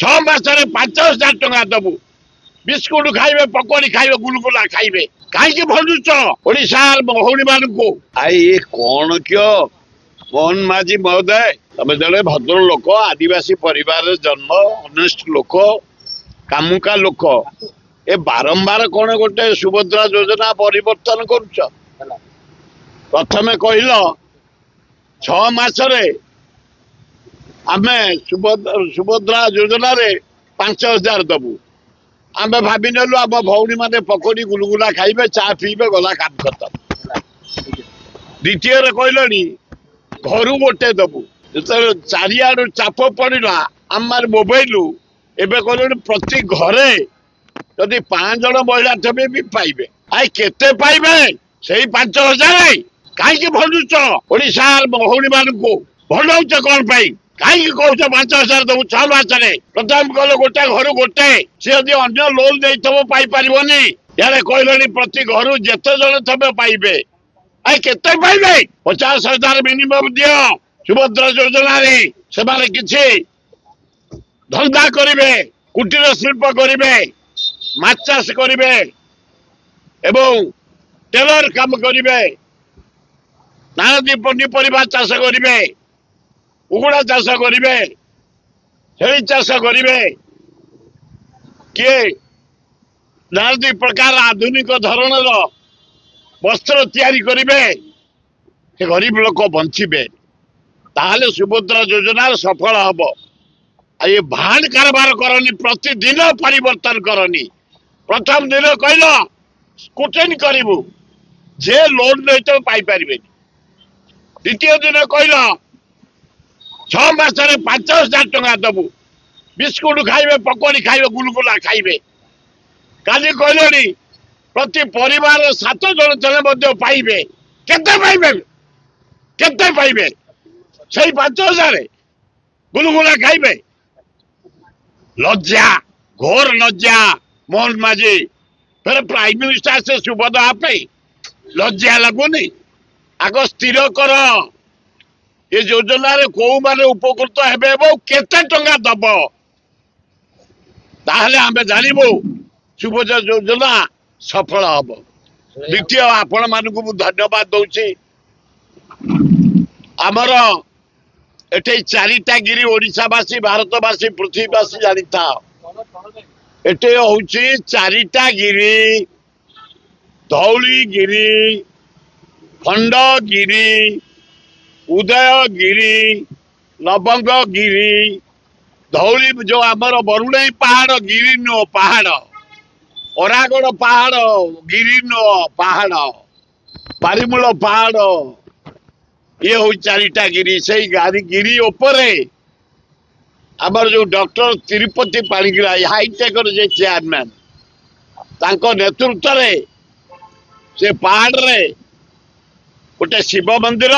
6 ମାସରେ 5,000 ଟଙ୍କା ଦବୁ। ବିସ୍କୁଟ ଖାଇବେ, ପକୋଡି ଖାଇବେ, ଗୁଲଗୁଲା ଖାଇବେ। କାହିଁକି ଭଣ୍ଡୁଛ ଓଡିଶାର ଭଉଣୀ ମାନଙ୍କୁ? ଏ କଣ କିଅ ମୋହନ ମାଝୀ ମହୋଦୟ, ତମେ ଜଣେ ଭଦ୍ର ଲୋକ, ଆଦିବାସୀ ପରିବାରରେ ଜନ୍ମ, ଅନେଷ୍ଟ ଲୋକ, କାମୁକା ଲୋକ, ଏ ବାରମ୍ବାର କଣ ଗୋଟେ ସୁଭଦ୍ରା ଯୋଜନା ପରିବର୍ତ୍ତନ କରୁଛ? ପ୍ରଥମେ କହିଲ 6 ମାସରେ ଆମେ ସୁଭଦ୍ରା ଯୋଜନାରେ 5,000 ଦବୁ। ଆମେ ଭାବିନେଲୁ ଆମ ଭଉଣୀ ମାନେ ପକୋଡି ଗୁଲଗୁଲା ଖାଇବେ, ଚା ପିଇବେ, ଗଲା କାମ ଖତମ। ଦ୍ୱିତୀୟରେ କହିଲଣି ଘରୁ ଗୋଟେ ଦବୁ। ଯେତେବେଳେ ଚାରିଆଡୁ ଚାପ ପଡିଲା ଆମ ମୋବାଇଲ, ଏବେ କହିଲଣି ପ୍ରତି ଘରେ ଯଦି 5 ଜଣ ମହିଳା ଥିବେ ବି ପାଇବେ। କେତେ ପାଇବେ? ସେଇ 5,000। କାହିଁକି ଭଣ୍ଡୁଛ ଓଡିଶାର ଭଉଣୀ ମାନଙ୍କୁ? ଭଣ୍ଡଉଛ କଣ ପାଇଁ? କାହିଁକି କହୁଛ 5,000 ଦବୁ 6 ମାସରେ? ପ୍ରଥମେ କହିଲ ଗୋଟେ ଘରୁ ଗୋଟେ, ସେ ଯଦି ଅନ୍ୟ ଲୋନ ଦେଇଥିବ ପାଇପାରିବନି। ଇଆଡେ କହିଲଣି ପ୍ରତି ଘରୁ ଯେତେ ଜଣ ଥିବେ ପାଇବେ। କେତେ ପାଇବେ? 50,000 ମିନିମମ୍ ଦିଅ ସୁଭଦ୍ରା ଯୋଜନାରେ। ସେମାନେ କିଛି ଧନ୍ଦା କରିବେ, କୁଟୀର ଶିଳ୍ପ କରିବେ, ମାଛ ଚାଷ କରିବେ ଏବଂ ଟେଲର କାମ କରିବେ, ନାନାଦି ପନିପରିବା ଚାଷ କରିବେ, କୁକୁଡ଼ା ଚାଷ କରିବେ, ଛେଳି ଚାଷ କରିବେ, କିଏ ନାନାଦି ପ୍ରକାର ଆଧୁନିକ ଧରଣର ବସ୍ତ୍ର ତିଆରି କରିବେ। ସେ ଗରିବ ଲୋକ ବଞ୍ଚିବେ। ତାହେଲେ ସୁଭଦ୍ରା ଯୋଜନାର ସଫଳ ହବ। ଏ ଭାଣ୍ଡ କାରବାର କରନି, ପ୍ରତିଦିନ ପରିବର୍ତ୍ତନ କରନି। ପ୍ରଥମ ଦିନ କହିଲ ସ୍କୁଟିନି କରିବୁ, ଯେ ଲୋନ ନେଇଥିବ ପାଇପାରିବେନି। ଦ୍ୱିତୀୟ ଦିନ କହିଲ 6 ମାସରେ 5,000 ଟଙ୍କା ଦବୁ। ବିସ୍କୁଟ ଖାଇବେ, ପକୋଡି ଖାଇବେ, ଗୁଲଗୁଲା ଖାଇବେ। କାଲି କହିଲେଣି ପ୍ରତି ପରିବାର 7 ଜଣ ଥିଲେ ମଧ୍ୟ ପାଇବେ। କେତେ ପାଇବେ? କେତେ ପାଇବେ? ସେଇ 5,000 ଗୁଲଗୁଲା ଖାଇବେ। ଲଜ୍ଜା, ଘୋର ଲଜ୍ଜା ମୋହନ ମାଝୀ। ଫେରେ ପ୍ରାଇମ ମିନିଷ୍ଟର ସେ ସୁଭଦ୍ରା ପାଇଁ ଲଜ୍ଜା ଲାଗୁନି? ଆଗ ସ୍ଥିର କର ଏ ଯୋଜନାରେ କୋଉମାନେ ଉପକୃତ ହେବେ ଏବଂ କେତେ ଟଙ୍କା ଦବ, ତାହେଲେ ଆମେ ଜାଣିବୁ ସୁଭଦ୍ରା ଯୋଜନା ସଫଳ ହବ। ଦ୍ୱିତୀୟ, ଆପଣ ମାନଙ୍କୁ ମୁଁ ଧନ୍ୟବାଦ ଦଉଛି। ଆମର ଏଠି 4ଟା ଗିରି ଓଡିଶାବାସୀ, ଭାରତବାସୀ, ପୃଥିବୀବାସୀ ଜାଣିଥାଅ। ଏଠି ହଉଛି 4ଟା ଗିରି: ଧଉଳିଗିରି, ଖଣ୍ଡଗିରି, ଉଦୟଗିରି, ଲବଙ୍ଗଗିରି। ଧଉଳି ଯୋଉ ଆମର ବରୁଣେଇ ପାହାଡ ଗିରି ନୁହଁ, ପାହାଡ। ଅରାଗଡ ପାହାଡ ଗିରି ନୁହଁ, ପାହାଡ। ପାରିମୂଳ ପାହାଡ। ଇଏ ହଉଛି 4ଟା ଗିରି। ସେଇ ଗିରି ଉପରେ ଆମର ଯୋଉ ଡକ୍ଟର ତିରୁପତି ପାଣିଗ୍ରାହୀ, ହାଇଟେକର ଯେ ଚେୟାରମ୍ୟାନ, ତାଙ୍କ ନେତୃତ୍ୱରେ ସେ ପାହାଡରେ ଗୋଟେ ଶିବ ମନ୍ଦିର,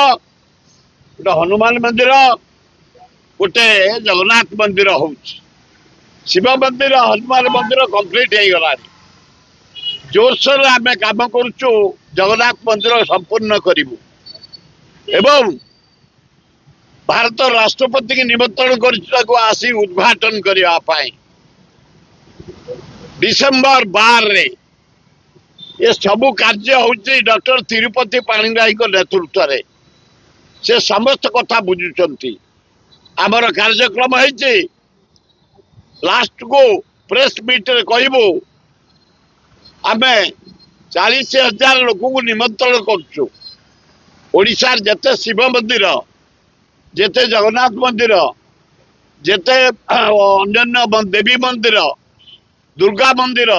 ଗୋଟେ ହନୁମାନ ମନ୍ଦିର, ଗୋଟେ ଜଗନ୍ନାଥ ମନ୍ଦିର ହଉଛି। ଶିବ ମନ୍ଦିର, ହନୁମାନ ମନ୍ଦିର କମ୍ପ୍ଲିଟ ହେଇଗଲାଣି। ଜୋରସୋରରେ ଆମେ କାମ କରୁଛୁ ଜଗନ୍ନାଥ ମନ୍ଦିର ସମ୍ପୂର୍ଣ୍ଣ କରିବୁ। ଏବଂ ଭାରତ ରାଷ୍ଟ୍ରପତିଙ୍କୁ ନିମନ୍ତ୍ରଣ କରିଛୁ ତାକୁ ଆସି ଉଦ୍ଘାଟନ କରିବା ପାଇଁ। ଡିସେମ୍ବର 12ରେ ଏ ସବୁ କାର୍ଯ୍ୟ ହଉଛି ଡକ୍ଟର ତିରୁପତି ପାଣିଗ୍ରାହୀଙ୍କ ନେତୃତ୍ୱରେ। ସେ ସମସ୍ତ କଥା ବୁଝୁଛନ୍ତି। ଆମର କାର୍ଯ୍ୟକ୍ରମ ହେଇଛି, ଲାଷ୍ଟକୁ ପ୍ରେସ ମିଟରେ କହିବୁ ଆମେ 40,000 ଲୋକଙ୍କୁ ନିମନ୍ତ୍ରଣ କରୁଛୁ। ଓଡିଶାର ଯେତେ ଶିବ ମନ୍ଦିର, ଯେତେ ଜଗନ୍ନାଥ ମନ୍ଦିର, ଯେତେ ଅନ୍ୟାନ୍ୟ ଦେବୀ ମନ୍ଦିର, ଦୁର୍ଗା ମନ୍ଦିର,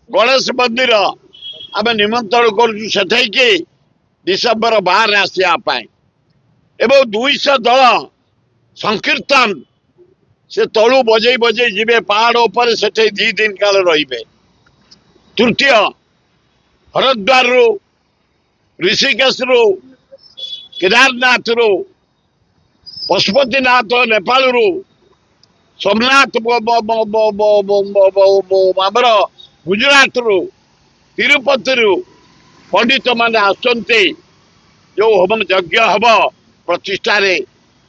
ଗଣେଶ ମନ୍ଦିର ଆମେ ନିମନ୍ତ୍ରଣ କରୁଛୁ ସେଠେଇକି ଡିସେମ୍ବର 12ରେ ଆସିବା ପାଇଁ। ଏବଂ 200 ଦଳ ସଂକୀର୍ତ୍ତନ ସେ ତଳୁ ବଜେଇ ବଜେଇ ଯିବେ ପାହାଡ ଉପରେ, ସେଠି 2 ଦିନ କାଳ ରହିବେ। ତୃତୀୟ, ହରିଦ୍ୱାରରୁ, ଋଷିକେଶରୁ, କେଦାରନାଥରୁ, ପଶୁପତିନାଥ ନେପାଳରୁ, ସୋମନାଥ ଆମର ଗୁଜରାଟରୁ, ତିରୁପତିରୁ ପଣ୍ଡିତ ମାନେ ଆସୁଛନ୍ତି। ଯୋଉ ହୋମ ଯଜ୍ଞ ହବ ପ୍ରତିଷ୍ଠାରେ,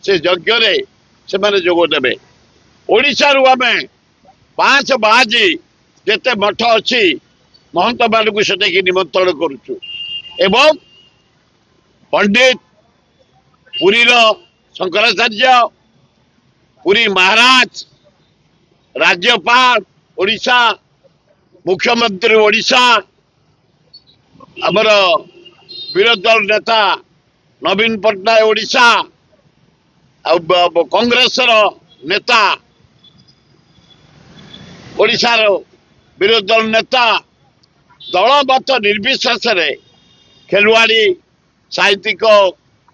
ସେ ଯଜ୍ଞରେ ସେମାନେ ଯୋଗ ଦେବେ। ओडिशारू आमे 5 बाजी जेते मठ अच्छी महंत मान को सेठी निमंत्रण करुचु एवं पंडित पुरी शंकराचार्य पुरी महाराज राज्यपाल ओडिशा मुख्यमंत्री ओडिशा आमर विरोधी दल नेता नवीन पट्टनायक ओडिशा कांग्रेस नेता ओडिशार विरोधी दल नेता दलमत निर्विशेष खेलुआड़ी साहित्यिक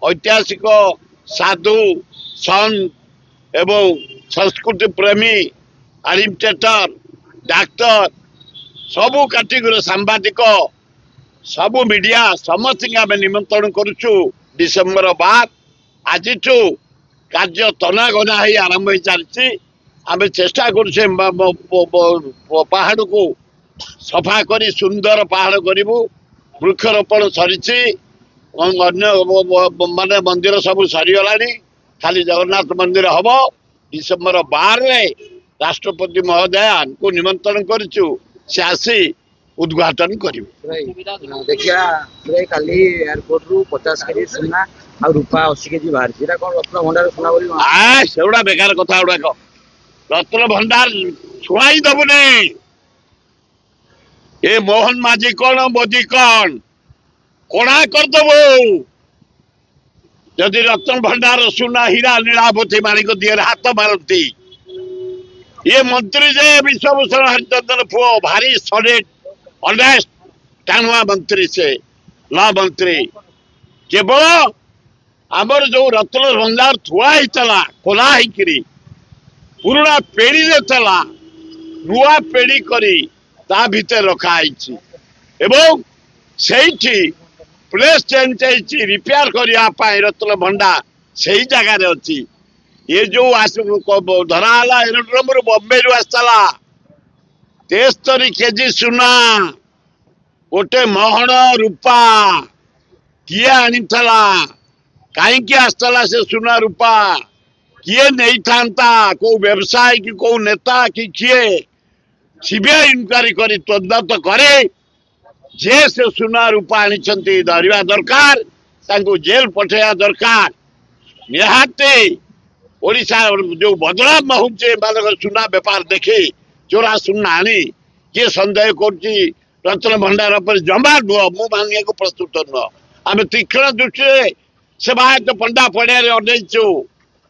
ऐतिहासिक साधु संत एवं संस्कृति प्रेमी एडमिनिस्ट्रेटर डाक्तर सबू कैटेगरी सांबादिक सबू मीडिया समस्त आम निमंत्रण करुचु डिसेम्बर 12 आज कार्य तनागना आरंभ हो चलती आम चेष्टा करुचे पहाड़ को सफा करी सुंदर पहाड़ करूँ वृक्षरोपण सरी माने मंदिर सब सरीगला खाली जगन्नाथ मंदिर हम डिसेम्बर 12 राष्ट्रपति महोदया को निमंत्रण करूँ से आसी उद्घाटन कर देखिया काली एयरपोर्ट रु 50 केजी सुना और रूपा 80 केजी बाहर सीधा कौन रत्न भंडार सुना बोली सेगुड़ा बेकार कथा गुड़ाक रत्न भंडार छुआई दबुने ये मोहन माझी कौन मोदी कौन कोणा करदबु जदि रत्न भंडार सुना हीरा नीलाभूति माणिक दिए हाथ मारती ये मंत्री जे विश्वभूषण हरिचंदन पुओ भारी सॉलिड ऑनेस्ट टाणुआ मंत्री से ला मंत्री केवल आमर जो रत्न भंडार थुआ होता खोला होकरी पुराना पेड़ी चला नुआ पेड़ी करी ता भीतर रखाई एवं से प्लेस चेंज होती रिपेयर करने रत्न भंडार से जगार अच्छी ये जो धराला एरोड्रोम बॉम्बे रु आसला 73 केजी सुना गोटे महण रूपा किए आनीला कहीं आसला से सुना रूपा किए नहीं था को व्यवसाय कि को नेता कि किए सीबीआई इंक्वारी करी तदंत करे जे से सुना रूपा आनी धरवा दरकार जेल पठेया दरकार निहाती ओडिशा जो बदलाव होचे सुना बेपार देखी चोरा सुना आनी किए सन्देह कर रत्न भंडार पर जमा नुह मु मांगे को प्रस्तुत नुह आम तीक्षण दृष्टि सेवायत पंडा पड़िया अनेचु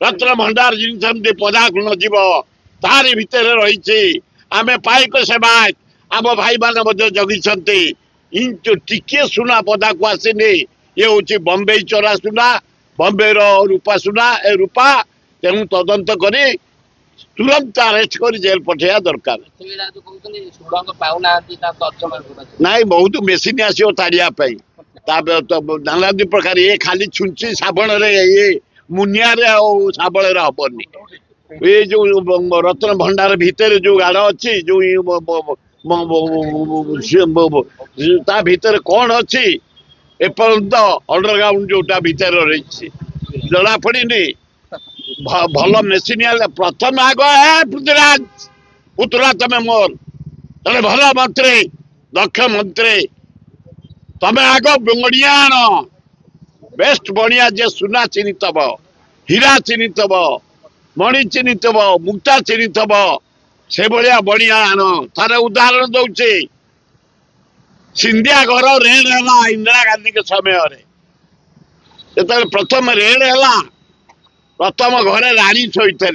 रत्न भंडार जिन पदा न जीव तारी भितर रही आम पाइक सेवायत आम भाई मान जगी इंचु टिके सुना पदा को आसनी ये हूँ बम्बे चोरा सुना बम्बे रूपा सुना ए रूपा तेणु तदंत करी तुरंत अरेस्ट कर जेल पठेया दरकार नाई बहुत मेसीन आसो ताड़िया नाना प्रकार ये खाली छुंची साबण रे ये मुनिया साबल हबनी ये जो रत्न भंडार भितर जो गाड़ अच्छी जो ता भीतर कौन अच्छी एपर्यंत अंडरग्राउंड जोटा भीतर रही जना पड़ी भल मेसीन प्रथम आग है पृथ्वीराज पुतला तमें मोर तेरे भल मंत्री दक्ष मंत्री तमें आग बणिया आण बेस्ट बणिया जे सुना चिन्ह तब हीरा चिन्ह तब मणि चिन्ह तब मुक्ता चिन्ह तब से भाया बणिया आण तार उदाहरण दौचे सिंधिया घर रेड है इंदिरा गांधी के समय प्रथम रेड है प्रथम घरे राणी शोते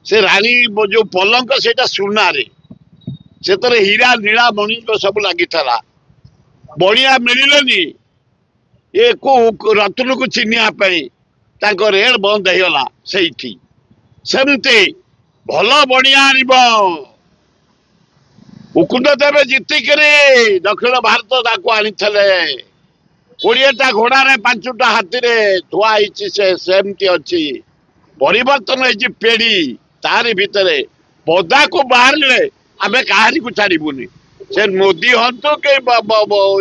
से राणी जो पलंक से सुना रे से हीरा नीला मणि सब लगी बणिया मिलनी ये को रत्न को चिन्हवाई रेड बंद होगा से सेमती भल बणिया मुकुंद देव जीतिकी दक्षिण भारत आनी 20टा घोड़े 5टा हाथी थुआई सेमती अच्छी परिवर्तन हो पेड़ी तारी भितर पदा को बाहर आम कहारी को छाड़बूनी से मोदी हूँ कि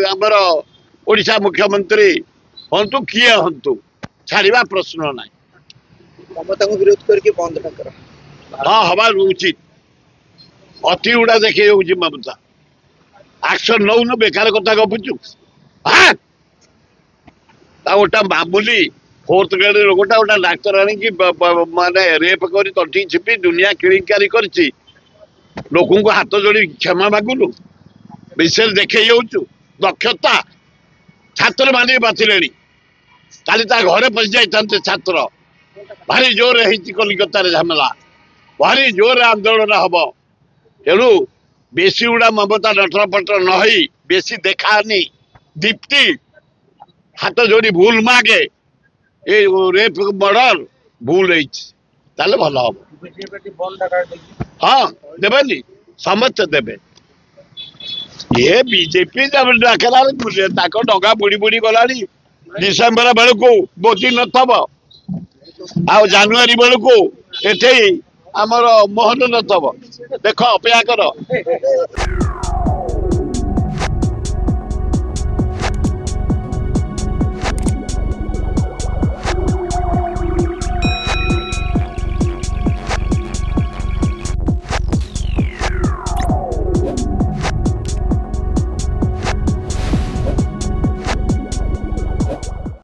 आमर ओडिशा मुख्यमंत्री हूँ किए हूँ छाड़ा प्रश्न ना विरोध करके बंद न कर हाँ हवा उचित अति गुड़ा देखे जाऊँ ममता एक्शन नौ बेकार कथा गपुचु हाँ गोटा मामूली फोर्थ ग्रेड रोगटा गोटा डाक्तर आनिकी माने रेप कर तंटी छिपी दुनिया किणिकारी करछि लोक हाथ जोड़ी क्षमा मागुलु विशेष देखे जाऊँ दक्षता छात्र माने बातिले काली घरे पशि जाते छात्र भारी जोर कलिकतार झमेला भारी जोर आंदोलन हम तेणु बेसी गुड़ा ममता नटर पटर नई बेसी देखानी दीप्ति हाथ जोड़ी भूल मागे ये रेप मर्डर भूल ताले भल हम हाँ देवेनि समस्त देवे ये बीजेपी डाकला डगा बुड़ी बुड़ी गला डिसेम्बर बेलू बोती नथब आ जानुरी बेलू एठे आमर मोहन नथब देख अपेक्षा कर